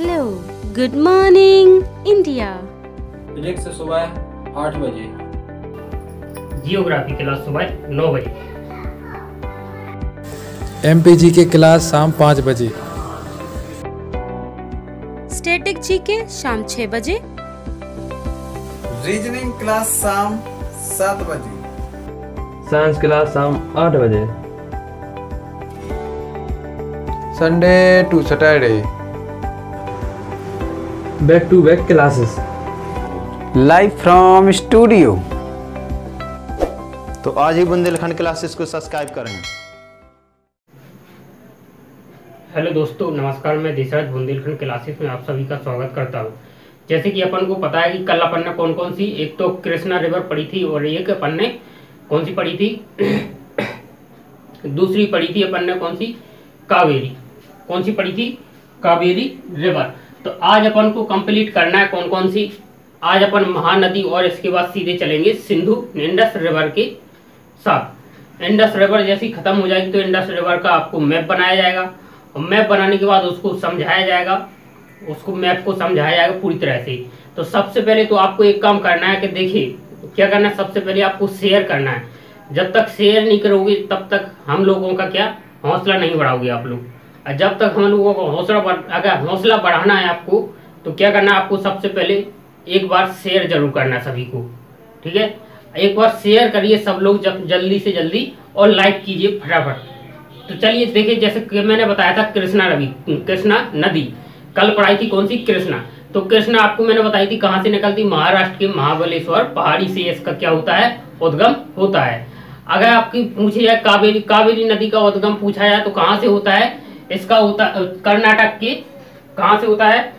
Hello, good morning India. Physics सुबह 8 बजे, geography class सुबह 9 बजे, एमपीजी की क्लास शाम 5 बजे, स्टैटिक जीके शाम 6 बजे, रीजनिंग क्लास शाम 7 बजे, साइंस क्लास शाम 8 बजे, Sunday to Saturday, back to back classes, live from studio. तो आज ही बुंदेलखंड क्लासेस को सब्सक्राइब करें। हेलो दोस्तों, नमस्कार। मैं देशराज बुंदेलखंड क्लासेस में आप सभी का स्वागत करता हूं। जैसे कि अपन को पता है कि कल अपन ने कौन कौन सी, एक तो कृष्णा रिवर पढ़ी थी और एक अपन ने कौन सी पढ़ी थी दूसरी पढ़ी थी अपन ने कौन सी, कावेरी। कौन सी पढ़ी थी, कावेरी रिवर। तो आज अपन को कंप्लीट करना है कौन कौन सी। आज अपन महानदी और इसके बाद सीधे चलेंगे सिंधु इंडस रिवर के साथ। इंडस रिवर जैसी खत्म हो जाएगी तो इंडस रिवर का आपको मैप बनाया जाएगा और मैप बनाने के बाद उसको समझाया जाएगा, उसको मैप को समझाया जाएगा पूरी तरह से। तो सबसे पहले तो आपको एक काम करना है कि देखिए क्या करना है। सबसे पहले आपको शेयर करना है। जब तक शेयर नहीं करोगे तब तक हम लोगों का क्या हौसला नहीं बढ़ाओगे आप लोग। और जब तक हम लोगों को अगर हौसला बढ़ाना है आपको तो क्या करना है, आपको सबसे पहले एक बार शेयर जरूर करना है सभी को, ठीक है। एक बार शेयर करिए सब लोग जल्दी से जल्दी और लाइक कीजिए फटाफट। तो चलिए देखिए, जैसे कि मैंने बताया था कृष्णा नदी कल पढ़ाई थी कौन सी, कृष्णा। तो कृष्णा आपको मैंने बताई थी कहाँ से निकलती, महाराष्ट्र के महाबलेश्वर पहाड़ी से इसका क्या होता है, उद्गम होता है। अगर आपकी पूछी जाए कावेरी नदी का उद्गम पूछा जाए तो कहाँ से होता है, इसका होता कर्नाटक के, कहाँ से होता है,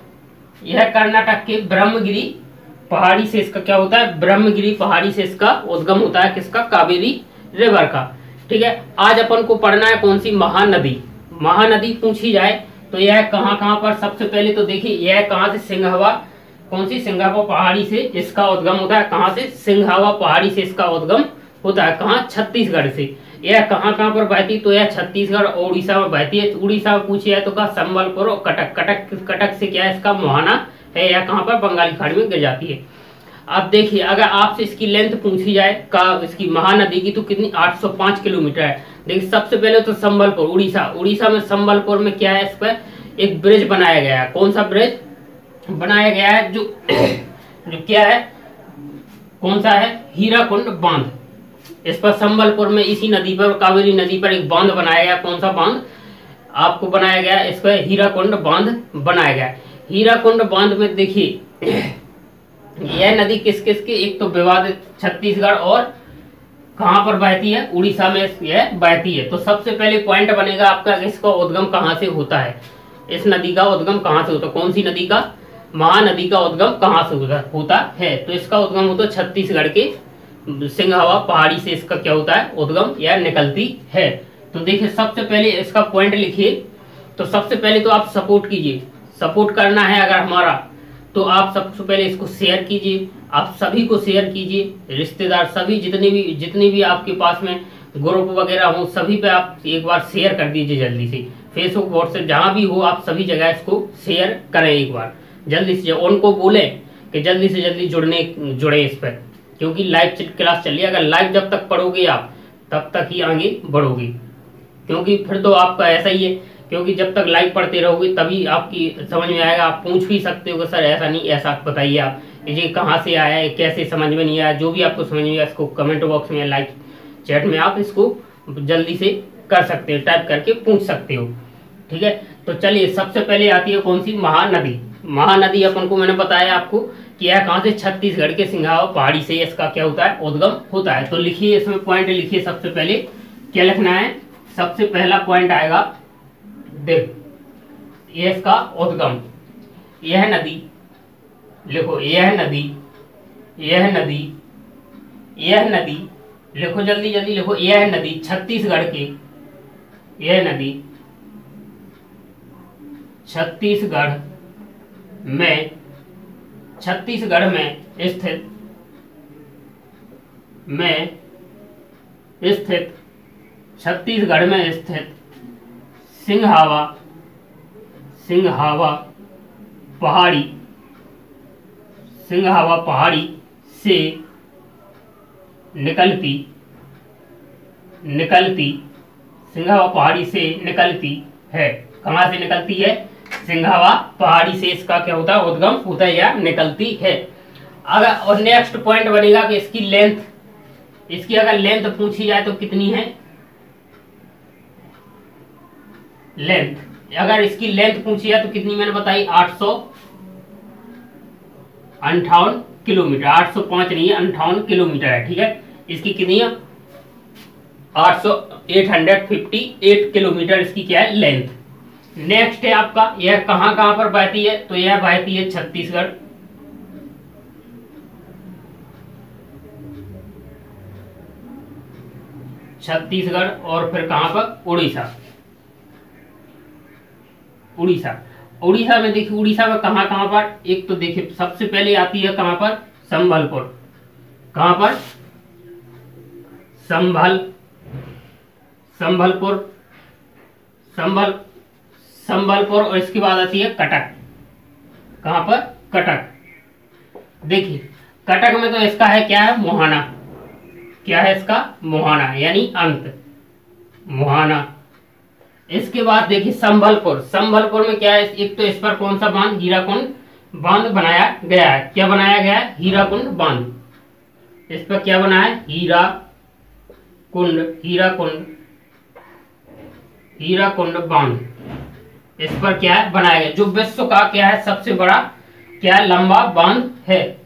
यह कर्नाटक के ब्रह्मगिरी पहाड़ी से इसका क्या होता है, ब्रह्मगिरी पहाड़ी से इसका उद्गम होता है, किसका, कावेरी रिवर का, ठीक है। आज अपन को पढ़ना है कौन सी, महानदी। महानदी पूछी जाए तो यह कहाँ पर, सबसे पहले तो देखिए यह कहाँ से, सिंघावा, कौन सी, सिंघावा पहाड़ी से इसका उद्गम होता है। कहाँ से, सिंघावा पहाड़ी से इसका उद्गम होता है। कहाँ, छत्तीसगढ़ से। यह कहाँ पर बहती, तो यह छत्तीसगढ़ और उड़ीसा में बहती है। उड़ीसा में पूछी जाए तो कहा संबलपुर और कटक से क्या है, इसका मोहाना है। यह कहाँ पर, बंगाली खाड़ी में गिर जाती है। अब देखिए अगर आपसे इसकी लेंथ पूछी जाए इसकी महानदी की तो कितनी, 805 किलोमीटर है। देखिए सबसे पहले तो संबलपुर, उड़ीसा में संबलपुर में क्या है, इस पर एक ब्रिज बनाया गया है। कौन सा ब्रिज बनाया गया है, जो क्या है, कौन सा है, हीराकुंड बांध। इस पर संबलपुर में इसी नदी पर, कावेरी नदी पर एक बांध बनाया गया। कौन सा बांध आपको बनाया गया, इस पर हीराकुंड बांध बनाया गया। हीराकुंड बांध में देखिए यह नदी किस किस की, एक तो विवादित छत्तीसगढ़ और कहां पर बहती है, उड़ीसा में यह बहती है। तो सबसे पहले पॉइंट बनेगा आपका, इसका उद्गम कहां से होता है, इस नदी का उद्गम कहां से होता है, कौन सी नदी का, महानदी का उद्गम कहां से होता है। तो इसका उद्गम होता है छत्तीसगढ़ के सिंघावा पहाड़ी से इसका क्या होता है, उद्गम या निकलती है। तो देखिए सबसे पहले इसका पॉइंट लिखिए। तो सबसे पहले तो आप सपोर्ट कीजिए, सपोर्ट करना है अगर हमारा तो आप सबसे पहले इसको शेयर कीजिए, आप सभी को शेयर कीजिए, रिश्तेदार सभी जितनी भी आपके पास में ग्रुप वगैरह हो सभी पे आप एक बार शेयर कर दीजिए जल्दी से। फेसबुक, व्हाट्सएप जहां भी हो आप सभी जगह इसको शेयर करें एक बार जल्दी से। उनको बोले कि जल्दी से जल्दी जुड़े इस पर, क्योंकि लाइव क्लास चल रही है। अगर लाइव जब तक पढ़ोगे आप तब तक ही आगे बढ़ोगे, क्योंकि फिर तो आपका ऐसा ही है, क्योंकि जब तक लाइव पढ़ते रहोगे तभी आपकी समझ में आएगा। आप पूछ भी सकते हो कि सर ऐसा नहीं, ऐसा बताइए आप, ये कहाँ से आया है, कैसे समझ में नहीं आया, जो भी आपको समझ में आया इसको कमेंट बॉक्स में, लाइव चैट में आप इसको जल्दी से कर सकते हो, टाइप करके पूछ सकते हो, ठीक है। तो चलिए सबसे पहले आती है कौन सी, महानदी। महानदी अपन को मैंने बताया आपको कि यह कहाँ से, छत्तीसगढ़ के सिंघावा पहाड़ी से इसका क्या होता है, उद्गम होता है। तो लिखिए इसमें पॉइंट लिखिए। सबसे पहले क्या लिखना है, सबसे पहला पॉइंट आएगा, देख ये इसका उद्गम, यह नदी लिखो, यह नदी लिखो, जल्दी जल्दी लिखो। यह नदी छत्तीसगढ़ के, यह नदी छत्तीसगढ़ में स्थित छत्तीसगढ़ में स्थित सिंघावा पहाड़ी सिंघावा पहाड़ी से निकलती सिंघावा पहाड़ी से निकलती है। कहाँ से निकलती है? सिंघावा पहाड़ी से इसका क्या होता है? उद्गम होता है या निकलती है। अगर और नेक्स्ट पॉइंट बनेगा कि इसकी लेंथ, इसकी अगर लेंथ पूछी जाए तो कितनी है? लेंथ, अगर इसकी लेंथ पूछी जाए तो कितनी मैंने बताई? 858 किलोमीटर। 805 नहीं है, 58 किलोमीटर है। ठीक है, इसकी कितनी है? 858 किलोमीटर इसकी क्या है? लेंथ। नेक्स्ट है आपका, यह कहां कहां पर बहती है? तो यह बहती है छत्तीसगढ़, और फिर कहां पर? उड़ीसा में देखिए, उड़ीसा में कहां कहां पर? एक तो देखिए सबसे पहले आती है कहां पर? संबलपुर। कहां पर? संबलपुर और इसके बाद आती है कटक। कहां पर? कटक। देखिए कटक में तो इसका है क्या है? मुहाना। क्या है इसका? मुहाना, यानी अंत, मुहाना। इसके बाद देखिए संबलपुर में क्या है? एक तो इस पर कौन सा बांध? हीराकुंड बांध बनाया गया है। क्या बनाया गया है? हीराकुंड बांध। इस पर क्या बना है? हीराकुंड बांध। इस पर क्या है? बनाया गया, जो विश्व का क्या है? सबसे बड़ा क्या है? लंबा बांध है।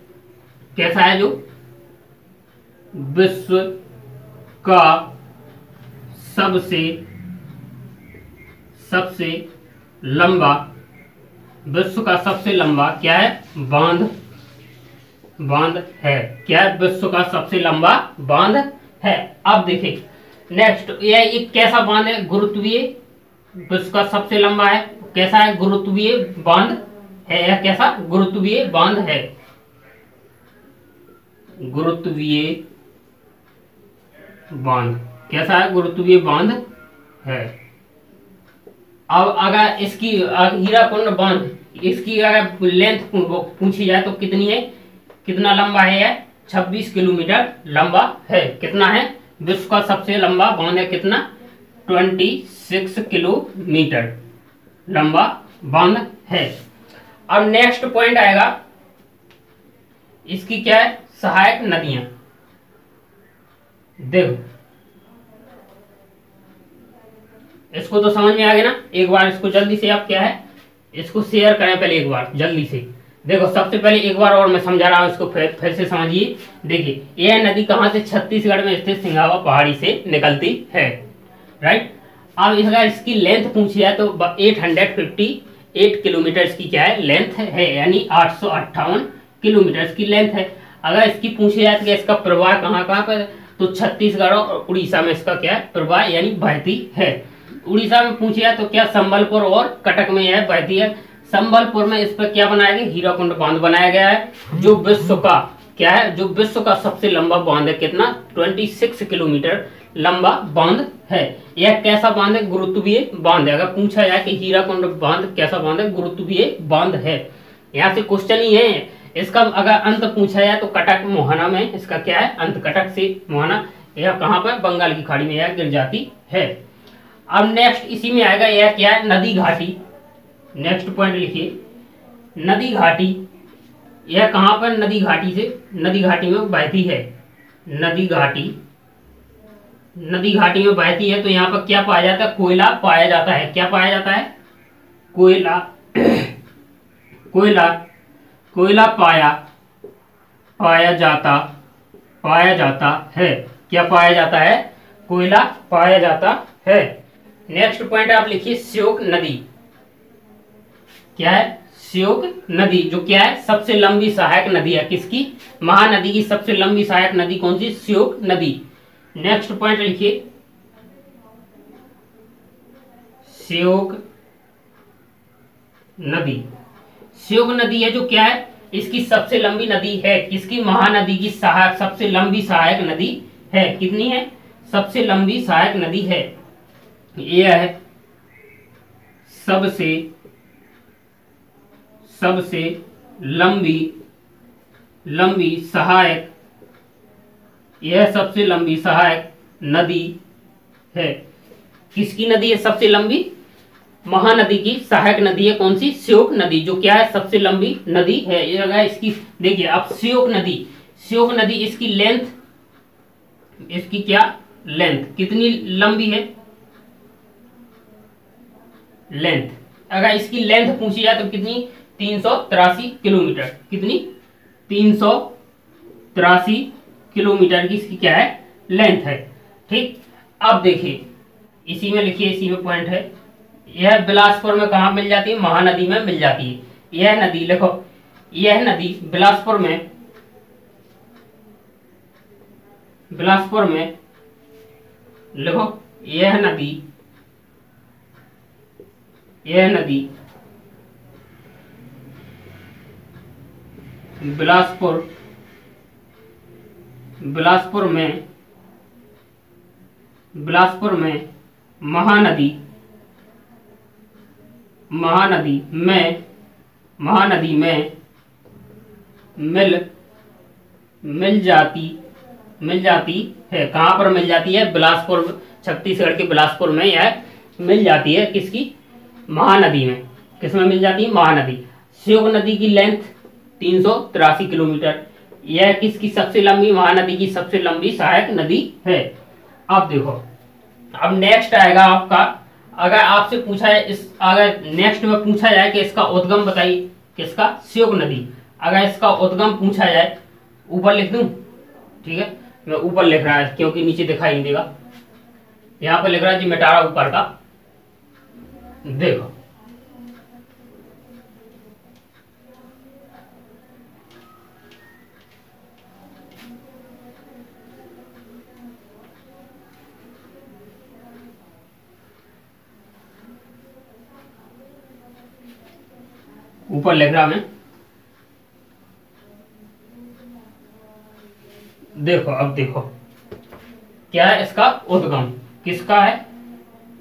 कैसा है? जो विश्व का सबसे लंबा क्या है? बांध है। क्या है? विश्व का सबसे लंबा बांध है। अब देखिए नेक्स्ट, यह एक कैसा बांध है? गुरुत्वीय, विश्व का सबसे लंबा है। कैसा है? गुरुत्वीय बांध है। यह कैसा? गुरुत्वीय बांध है। गुरुत्वीय बांध कैसा है? गुरुत्वीय बांध है। अब अगर इसकी हीराकुंड बांध, इसकी अगर लेंथ पूछी जाए तो कितनी है? कितना लंबा है? यह 26 किलोमीटर लंबा है। कितना है? विश्व का सबसे लंबा बांध है। कितना? 26 किलोमीटर लंबा बांध है। अब नेक्स्ट पॉइंट आएगा, इसकी क्या है? सहायक नदियां। देखो इसको तो समझ में आ गया ना? एक बार इसको जल्दी से आप क्या है? इसको शेयर करें पहले एक बार जल्दी से। देखो सबसे पहले एक बार और मैं समझा रहा हूं, इसको फिर से समझिए। देखिए यह नदी कहां से? छत्तीसगढ़ में स्थित सिंघावा पहाड़ी से निकलती है। राइट। अब अगर इसकी लेंथ पूछी जाए तो 858 किलोमीटर इसकी क्या है? लेंथ है, यानी 858 किलोमीटर इसकी लेंथ है। अगर इसकी पूछी जाए तो इसका प्रवाह कहां कहां पर? तो छत्तीसगढ़ और उड़ीसा में इसका क्या है? प्रवाह यानी बहती है। उड़ीसा में पूछी जाए तो क्या? संबलपुर और कटक में यह बहती है। संबलपुर में इस पर क्या बनाया गया? हीराकुंड बांध बनाया गया है, जो विश्व का क्या है? जो विश्व का सबसे लंबा बांध है। कितना? 26 किलोमीटर लंबा बांध है। यह कैसा बांध है? गुरुत्वीय बांध है। अगर पूछा जाए कि हीराकुंड बांध कैसा बांध है? गुरुत्वीय बांध है। यहाँ से क्वेश्चन ही है। इसका अगर अंत पूछा जाए तो कटक मोहना में इसका क्या है? अंत कटक से मोहना, यह कहां पर? बंगाल की खाड़ी में यह गिर जाती है। अब नेक्स्ट इसी में आएगा, यह क्या है? नदी घाटी। नेक्स्ट पॉइंट लिखिए, नदी घाटी। यह कहां पर? नदी घाटी से, नदी घाटी में बहती है। नदी घाटी में बहती है तो यहाँ पर क्या पाया जाता है? कोयला पाया जाता है। क्या पाया जाता है? कोयला पाया जाता है। क्या पाया जाता है? कोयला पाया जाता है। नेक्स्ट पॉइंट आप लिखिए, श्योक नदी। क्या है? श्योक नदी, जो क्या है? सबसे लंबी सहायक नदी है। किसकी? महानदी की सबसे लंबी सहायक नदी कौन सी? श्योक नदी। नेक्स्ट पॉइंट लिखिए, श्योक नदी। श्योक नदी है जो क्या है? इसकी सबसे लंबी नदी है। किसकी? महानदी की सहायक सबसे लंबी सहायक नदी है। कितनी है? सबसे लंबी सहायक नदी है। यह है सबसे सबसे लंबी लंबी सहायक, यह सबसे लंबी सहायक नदी है। किसकी नदी है सबसे लंबी? महानदी की सहायक नदी है। कौन सी? श्योक नदी, जो क्या है सबसे लंबी नदी है। ये अगर इसकी देखिए अब श्योक नदी इसकी लेंथ, इसकी क्या लेंथ, कितनी लंबी है? लेंथ, अगर इसकी लेंथ पूछी जाए तो कितनी? 383 किलोमीटर। कितनी? 383 किलोमीटर की इसकी क्या है? लेंथ है। ठीक, अब देखिए इसी में लिखिए, इसी में पॉइंट है। यह बिलासपुर में कहा मिल जाती है? महानदी में मिल जाती है। यह नदी लिखो, यह नदी बिलासपुर में लिखो, यह नदी बिलासपुर में महानदी में मिल जाती है। कहां पर मिल जाती है? बिलासपुर, छत्तीसगढ़ के बिलासपुर में यह मिल जाती है। किसकी? महानदी में। किसमें मिल जाती है? महानदी। श्योक नदी की लेंथ 383 किलोमीटर। यह किसकी सबसे लंबी? महानदी की सबसे लंबी सहायक नदी है। अब देखो, अब नेक्स्ट आएगा आपका, अगर आपसे पूछा है अगर नेक्स्ट में पूछा जाए कि इसका उद्गम बताइए। किसका? श्योक नदी। अगर इसका उद्गम पूछा जाए, ऊपर लिख दूं? ठीक है, मैं ऊपर लिख रहा है क्योंकि नीचे दिखाई नहीं देगा। यहां पर लिख रहा है जी मिटारा ऊपर का। देखो ऊपर लिख रहा मैं। देखो अब देखो क्या है इसका उद्गम, किसका है?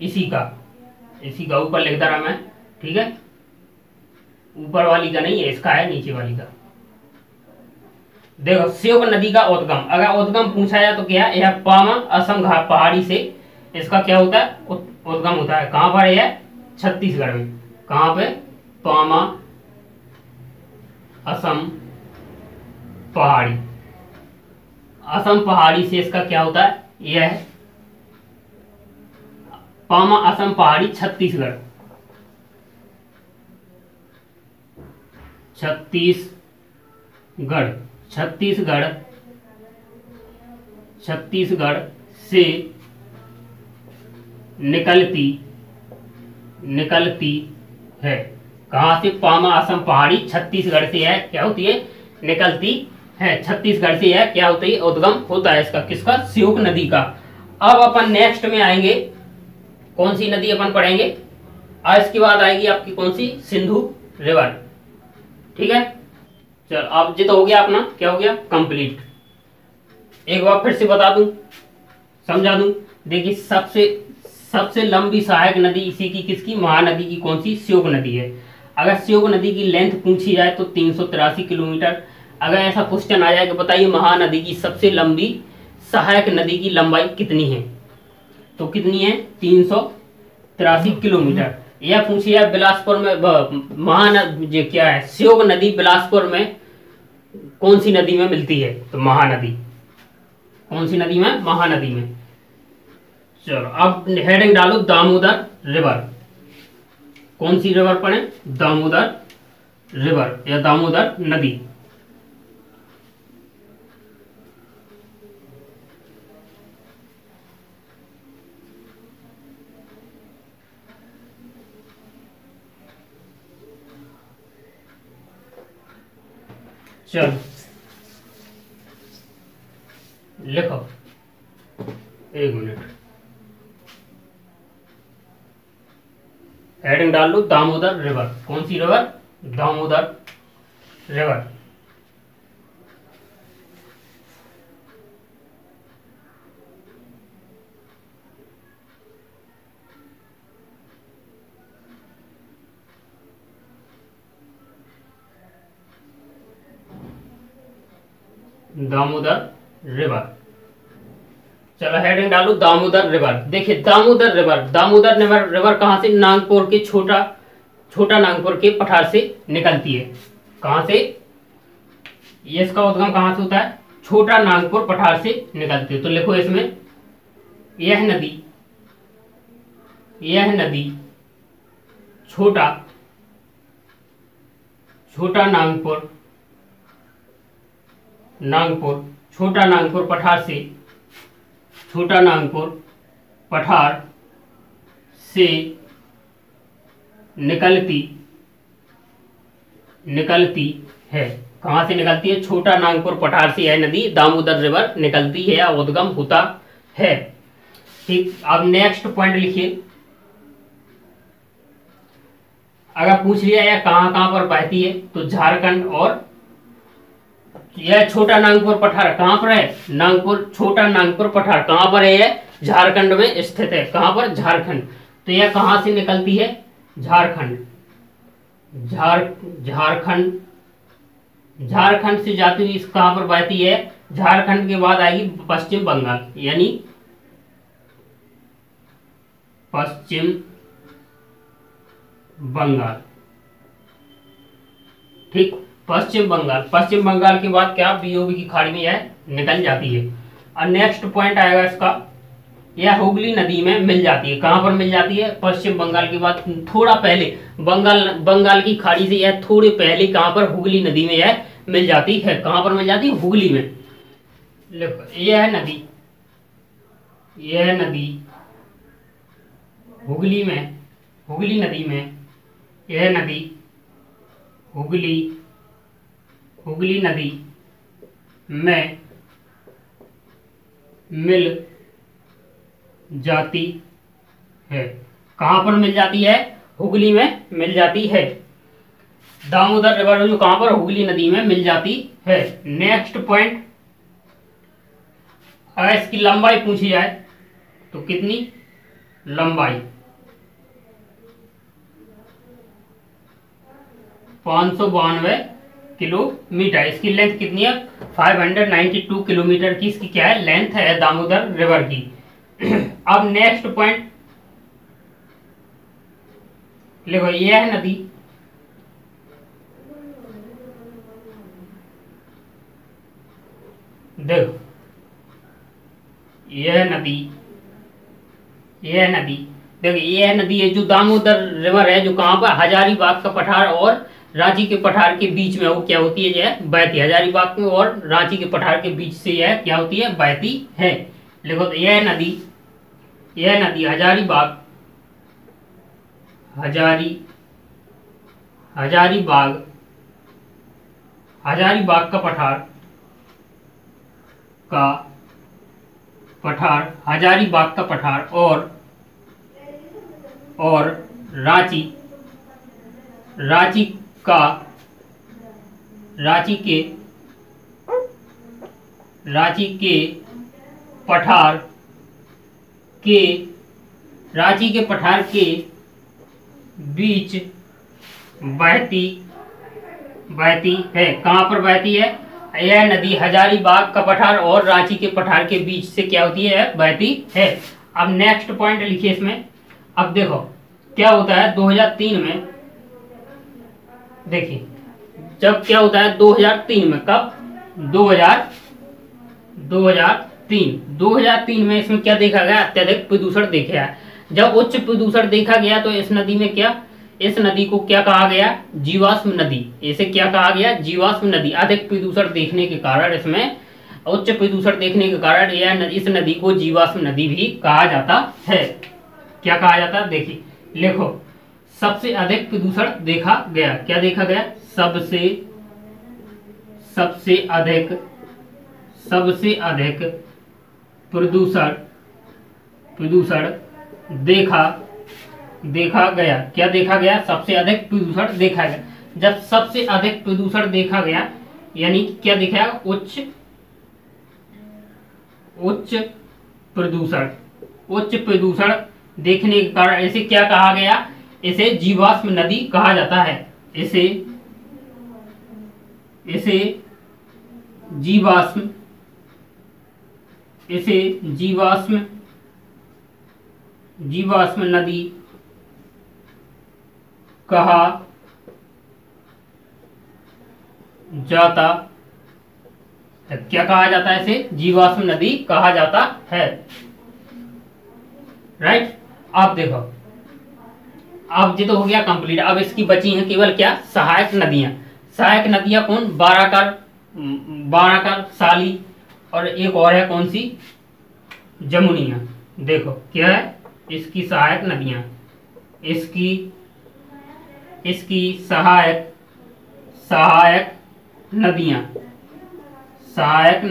इसी का ऊपर लिख रहा मैं। ठीक है, ऊपर वाली का नहीं है, इसका है नीचे वाली का। देखो श्योक नदी का उद्गम, अगर उद्गम पूछा जाए तो क्या है? यह पामा असम घाट पहाड़ी से इसका क्या होता है? उद्गम होता है। कहां पर है? छत्तीसगढ़ में। कहां पे? पामा असम पहाड़ी से इसका क्या होता है? यह पामा असम पहाड़ी छत्तीसगढ़ से निकलती है। कहां से? पामा असम पहाड़ी छत्तीसगढ़ से है क्या होती है? निकलती है। छत्तीसगढ़ से है क्या होती है? उद्गम होता है इसका। किसका? श्योक नदी का। अब अपन नेक्स्ट में आएंगे, कौन सी नदी अपन पढ़ेंगे? और इसके बाद आएगी आपकी कौन सी? सिंधु रिवर। ठीक है, चल अब ये तो हो गया अपना, क्या हो गया? कंप्लीट। एक बार फिर से बता दूं, समझा दूं। देखिए सबसे लंबी सहायक नदी इसी की, किसकी? महानदी की। कौन सी? श्योक नदी है। अगर श्योक नदी की लेंथ पूछी जाए तो 383 किलोमीटर। अगर ऐसा क्वेश्चन आ जाए कि बताइए महानदी की सबसे लंबी सहायक नदी की लंबाई कितनी है, तो कितनी है? 383 किलोमीटर। यह पूछी जाए बिलासपुर में महानदी क्या है? श्योक नदी बिलासपुर में कौन सी नदी में मिलती है? तो महानदी। कौन सी नदी में? महानदी में। चलो अब हेडिंग डालो दामोदर रिवर। कौन सी रिवर पढ़े? दामोदर रिवर या दामोदर नदी। चलो लिखो, एक मिनट, हेडिंग डाल लो दामोदर रिवर। कौन सी river? Damodar river. Damodar river. चलो हेडिंग डालो दामोदर रिवर। देखिए दामोदर रिवर कहाँ से? नागपुर के छोटा नागपुर के पठार से निकलती है। कहाँ से? ये इसका उद्गम कहाँ से होता है? छोटा नागपुर पठार से निकलती है। तो लिखो इसमें यह नदी छोटा नागपुर पठार से निकलती है। कहाँ से निकलती है? छोटा नागपुर पठार से यह नदी दामोदर रिवर निकलती है या उद्गम होता है। ठीक, अब नेक्स्ट पॉइंट लिखिए। अगर पूछ लिया या कहाँ पर बहती है, तो झारखंड और यह छोटा नागपुर पठार कहाँ पर है? छोटा नागपुर पठार कहाँ पर है? यह झारखंड में स्थित है। कहाँ पर? झारखंड। तो यह कहाँ से निकलती है? झारखंड से जाती हुई कहाँ पर बहती है? झारखंड के बाद आएगी पश्चिम बंगाल, यानी पश्चिम बंगाल। ठीक, पश्चिम बंगाल के बाद क्या? बीओबी की खाड़ी में यह निकल जाती है। और नेक्स्ट पॉइंट आएगा इसका, यह हुगली नदी में मिल जाती है। कहां पर मिल जाती है? पश्चिम बंगाल के बाद थोड़ा पहले, बंगाल की खाड़ी से यह थोड़े पहले कहां पर? हुगली नदी में यह मिल जाती है। कहां पर मिल जाती है? हुगली में। देखो यह नदी हुगली नदी में मिल जाती है। कहां पर मिल जाती है? हुगली में मिल जाती है। दामोदर रिवर जो कहां पर? हुगली नदी में मिल जाती है। नेक्स्ट पॉइंट, अगर इसकी लंबाई पूछी जाए तो कितनी लंबाई? 592 किलोमीटर। इसकी लेंथ कितनी है? 592 किलोमीटर की इसकी क्या है? लेंथ है दामोदर रिवर की। अब नेक्स्ट पॉइंट लिखो, यह नदी देखो यह नदी है जो दामोदर रिवर है, जो कहां पर? हजारीबाग का पठार और रांची के पठार के बीच में वो क्या होती है? यह बहती है। हजारीबाग में और रांची के पठार के बीच से यह क्या होती है? बहती है। देखो तो यह नदी हजारीबाग का पठार और रांची के पठार के बीच बहती है। कहां पर बहती है? यह नदी हजारीबाग का पठार और रांची के पठार के बीच से क्या होती है? बहती है। अब नेक्स्ट पॉइंट लिखिए इसमें। अब देखो क्या होता है 2003 में, देखिए जब क्या होता है 2003 में, कब? 2003 में इसमें क्या देखा गया? अत्यधिक प्रदूषण देखा गया। जब उच्च प्रदूषण देखा गया तो इस नदी में क्या, इस नदी को क्या कहा गया? जीवाश्म नदी। इसे क्या कहा गया? जीवाश्म नदी। अधिक प्रदूषण देखने के कारण, इसमें उच्च प्रदूषण देखने के कारण इस नदी को जीवाश्म नदी भी कहा जाता है। क्या कहा जाता है? देखिए लिखो, सबसे अधिक प्रदूषण देखा गया। क्या देखा गया? सबसे अधिक प्रदूषण देखा गया। क्या देखा गया? सबसे अधिक प्रदूषण देखा गया। जब सबसे अधिक प्रदूषण देखा गया यानी क्या देखा गया? उच्च प्रदूषण देखने के कारण इसे क्या कहा गया? इसे जीवाश्म नदी कहा जाता है। इसे जीवाश्म, इसे जीवाश्म नदी कहा जाता है। क्या कहा जाता है? इसे जीवाश्म नदी कहा जाता है। राइट। अब देखो, अब ये तो हो गया कंप्लीट। अब इसकी बची हैं केवल क्या? सहायक नदियां। सहायक नदियां कौन? बाराकर, साली, और एक और है कौन सी? जमुनिया। देखो क्या है इसकी सहायक नदियां, इसकी सहायक नदियां। सहायक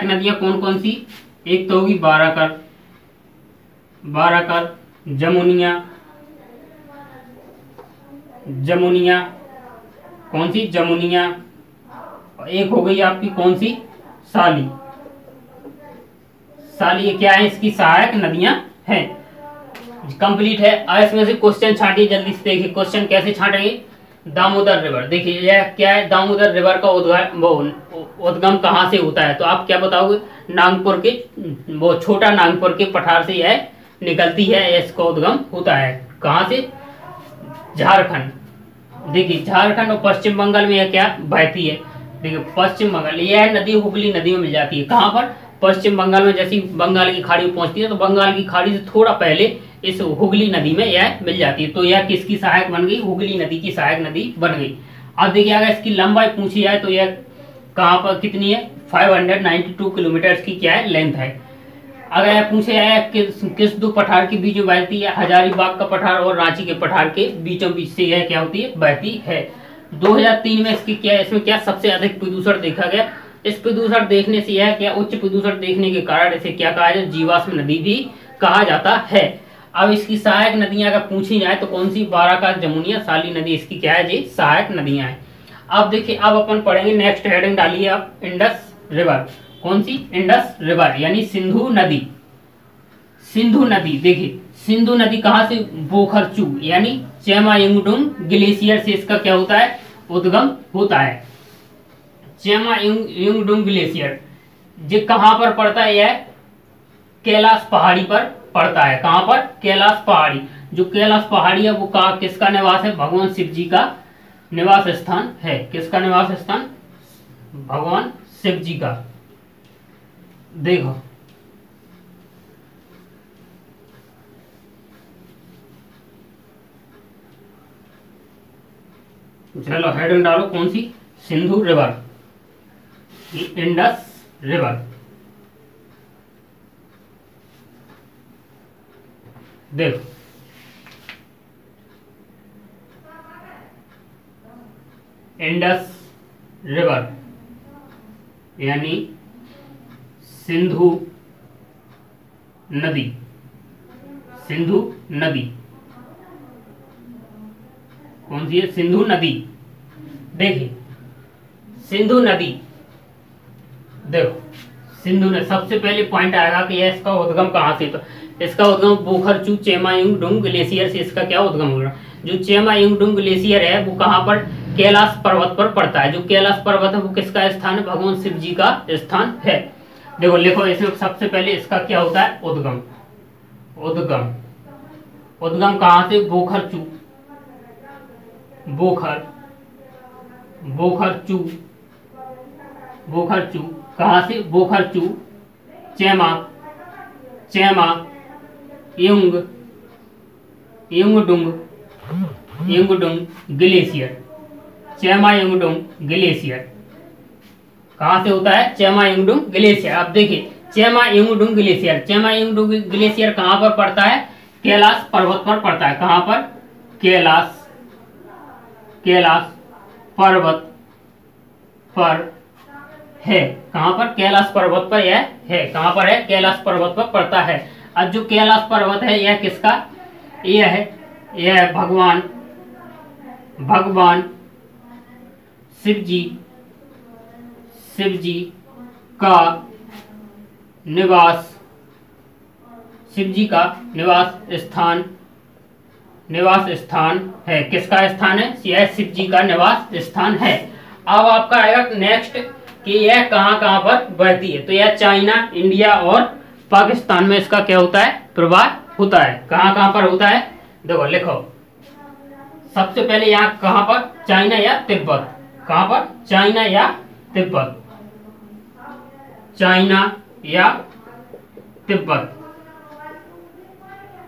नदियां कौन कौन सी? एक तो होगी बाराकर, जमुनिया, कौन सी? जमुनिया। एक हो गई आपकी कौन सी? साली। ये क्या है? इसकी सहायक नदियां हैं। कंप्लीट है। अब इसमें से क्वेश्चन छाटिए जल्दी से। देखिए क्वेश्चन कैसे छाटेंगे। दामोदर रिवर, देखिए यह क्या है? दामोदर रिवर का उद्गम कहाँ से होता है? तो आप क्या बताओगे? नागपुर के, वो छोटा नागपुर के पठार से यह निकलती है। इसका उद्गम होता है कहाँ से? झारखंड। देखिए झारखंड और पश्चिम बंगाल में यह क्या बहती है? देखिए पश्चिम बंगाल, यह नदी हुगली नदी में मिल जाती है। कहाँ पर? पश्चिम बंगाल में। जैसी बंगाल की खाड़ी में पहुंचती है तो बंगाल की खाड़ी से थोड़ा पहले इस हुगली नदी में यह मिल जाती है। तो यह किसकी सहायक बन गई? हुगली नदी की सहायक नदी बन गई। अब देखिए अगर इसकी लंबाई पूछी जाए तो यह कहाँ पर कितनी है? 592 किलोमीटर की क्या है? लेंथ है। अगर यह पूछे जाए किस दो पठार के बीच में बहती है? हजारीबाग का पठार और रांची के पठार के बीचों बीच से यह क्या होती है? बहती है। 2003 में इसमें क्या सबसे अधिक प्रदूषण देखा गया। इस प्रदूषण देखने से यह क्या? उच्च प्रदूषण देखने के कारण इसे क्या कहा जाए? जीवाश्म नदी भी कहा जाता है। अब इसकी सहायक नदियां अगर पूछी जाए तो कौन सी? बाराकर, जमुनिया, साली नदी इसकी क्या है? जी सहायक नदियां हैं। अब देखिए अब अपन पढ़ेंगे, नेक्स्ट हेडिंग डालिए आप, इंडस रिवर। कौन सी? इंडस रिवर यानी सिंधु नदी। देखिए सिंधु नदी कहाँ से? बोखरचू यानी चेमायुंगडुंग ग्लेशियर से इसका क्या होता है? उद्गम होता है। चेमायुंगडुंग ग्लेशियर जो कहाँ पर पड़ता है? यह कैलाश पहाड़ी पर पड़ता है। कहाँ पर? कैलाश पहाड़ी। जो कैलाश पहाड़ी है वो किसका निवास है? भगवान शिव जी का निवास स्थान है। किसका निवास स्थान? भगवान शिव जी का। देखो चलो हेडिंग डालो, कौन सी? Sindhu river, Indus river. देखो इंडस रिवर यानी सिंधु नदी। कौन सी है? सिंधु नदी। देखिए सिंधु नदी, देखो सिंधु ने सबसे पहले पॉइंट आएगा कि यह इसका उद्गम कहाँ से? तो इसका उद्गम बोखरचू चेमायुंगडुंग ग्लेशियर से इसका क्या उद्गम होगा? जो चेमायुंगडुंग ग्लेशियर है वो कहाँ पर? कैलाश पर्वत पर पड़ता है। जो कैलाश पर्वत है वो किसका स्थान है? भगवान शिव जी का स्थान है। देखो लिखो इसमें सबसे पहले इसका क्या होता है? उद्गम कहाँ से? बोखरचू, बोखरचू कहाँ से? बोखरचू, चेमायुंगडुंग ग्लेशियर। चेमायुंगडुंग ग्लेशियर कहाँ से होता है? चेमायुंगडुंग ग्लेशियर। अब देखिए चेमायुंगडुंग ग्लेशियर कहाँ पर पड़ता है? कैलाश पर्वत पर पड़ता है। कहाँ पर? कैलाश पर्वत पर है। कहाँ पर? कैलाश पर्वत पर यह है। कहाँ पर है? कैलाश पर्वत पर पड़ता है। अब जो कैलाश पर्वत है यह किसका? यह भगवान शिव जी का निवास स्थान है। किसका स्थान है? यह शिव जी का निवास स्थान है। अब आपका आएगा नेक्स्ट कि यह कहाँ कहाँ पर बहती है। तो यह चाइना, इंडिया और पाकिस्तान में इसका क्या होता है, प्रवाह होता है। कहाँ कहाँ पर होता है, देखो लिखो। सबसे पहले यहाँ कहाँ पर, चाइना या तिब्बत। कहाँ पर, चाइना या तिब्बत, चाइना या तिब्बत।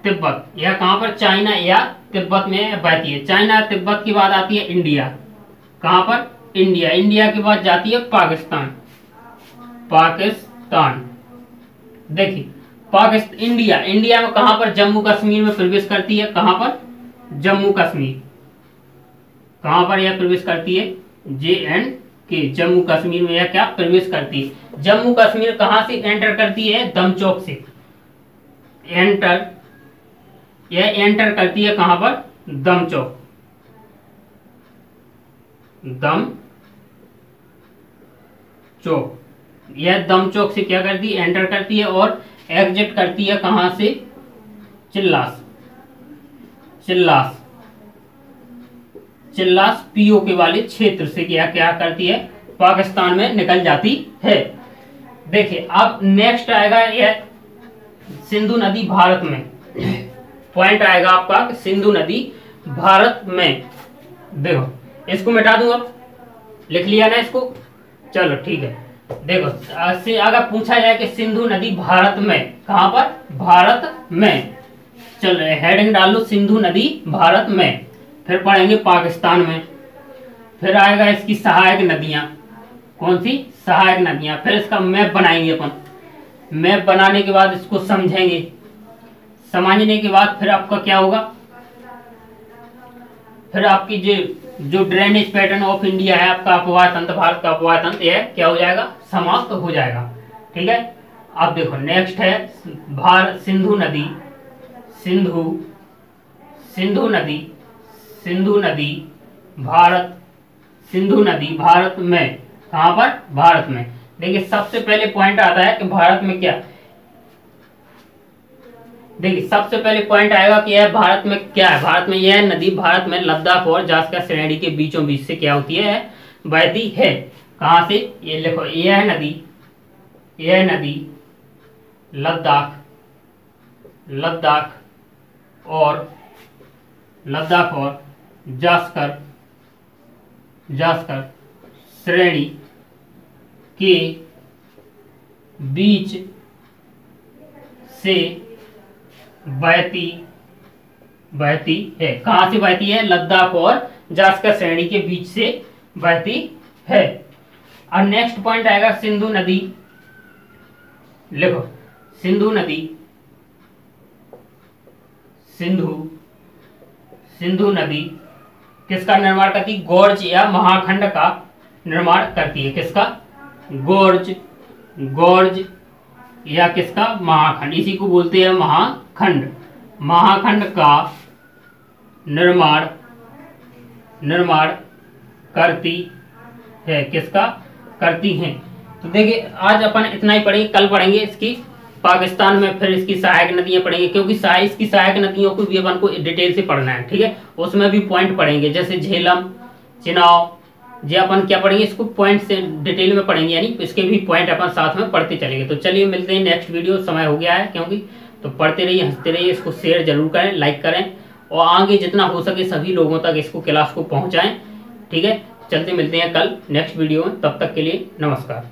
तिब्बत यह कहाँ पर, चाइना या तिब्बत में बहती है। चाइना तिब्बत के बाद आती है इंडिया। कहाँ पर, इंडिया। इंडिया के बाद जाती है पाकिस्तान। पाकिस्तान देखिए इंडिया, इंडिया में कहाँ पर, जम्मू कश्मीर में प्रवेश करती है। कहाँ पर, जम्मू कश्मीर। कहाँ पर यह प्रवेश करती है, JNK, जम्मू कश्मीर में यह क्या प्रवेश करती है। जम्मू कश्मीर कहाँ से एंटर करती है, दमचौक से एंटर, यह एंटर करती है कहाँ पर, दमचौक। दम चौक, यह दम चौक से क्या करती है, एंटर करती है और एग्जिट करती है कहां से, चिल्लास। चिल्लास, चिल्लास POK वाले क्षेत्र से क्या क्या करती है, पाकिस्तान में निकल जाती है। देखिए अब नेक्स्ट आएगा यह सिंधु नदी भारत में। पॉइंट आएगा आपका सिंधु नदी भारत में। देखो इसको मिटा दूं, अब लिख लिया ना इसको, चलो ठीक है। देखो अगर पूछा जाए कि सिंधु नदी भारत में, कहां पर, भारत में, चलो हेडिंग डाल लो सिंधु नदी भारत में। फिर पढ़ेंगे पाकिस्तान में। फिर आएगा इसकी सहायक नदियां, कौन सी, सहायक नदियां। फिर इसका मैप बनाएंगे अपन। मैप बनाने के बाद इसको समझेंगे। समझने के बाद फिर आपका क्या होगा, फिर आपकी जो ड्रेनेज पैटर्न ऑफ इंडिया है, आपका अपवाह तंत्र, भारत का अपवाह तंत्र, यह क्या हो जाएगा, समाप्त हो जाएगा। ठीक है। अब देखो नेक्स्ट है सिंधु नदी, सिंधु नदी भारत, सिंधु नदी भारत में, कहां पर, भारत में। देखिए सबसे पहले पॉइंट आता है कि भारत में क्या, देखिए सबसे पहले पॉइंट आएगा कि यह भारत में क्या है। भारत में यह नदी, भारत में लद्दाख और जास्कर श्रेणी के बीचों बीच से क्या होती है, बहती है। कहां से, ये लिखो, यह नदी लद्दाख और जास्कर श्रेणी के बीच से बहती है। कहां से बहती है, लद्दाख और जास्कर श्रेणी के बीच से बहती है। और नेक्स्ट पॉइंट आएगा सिंधु नदी। लिखो सिंधु नदी किसका निर्माण करती है, गोर्ज या महाखंड का निर्माण करती है। किसका, गोर्ज या किसका, महाखंड, इसी को बोलते हैं महाखंड। महाखंड का निर्माण करती है। किसका, करती हैं। तो देखिए आज अपन इतना ही पढ़ेंगे, कल पढ़ेंगे इसकी पाकिस्तान में, फिर इसकी सहायक नदियां पढ़ेंगे, क्योंकि इसकी सहायक नदियों को भी अपन को डिटेल से पढ़ना है। ठीक है, उसमें भी पॉइंट पढ़ेंगे, जैसे झेलम, चिनाव, जे अपन क्या पढ़ेंगे, इसको पॉइंट से डिटेल में पढ़ेंगे, यानी इसके भी पॉइंट अपन साथ में पढ़ते चलेंगे। तो चलिए मिलते हैं नेक्स्ट वीडियो, समय हो गया है क्योंकि, तो पढ़ते रहिए, हंसते रहिए, इसको शेयर जरूर करें, लाइक करें और आगे जितना हो सके सभी लोगों तक इसको क्लास को पहुंचाएं। ठीक है, चलते मिलते हैं कल नेक्स्ट वीडियो में, तब तक के लिए नमस्कार।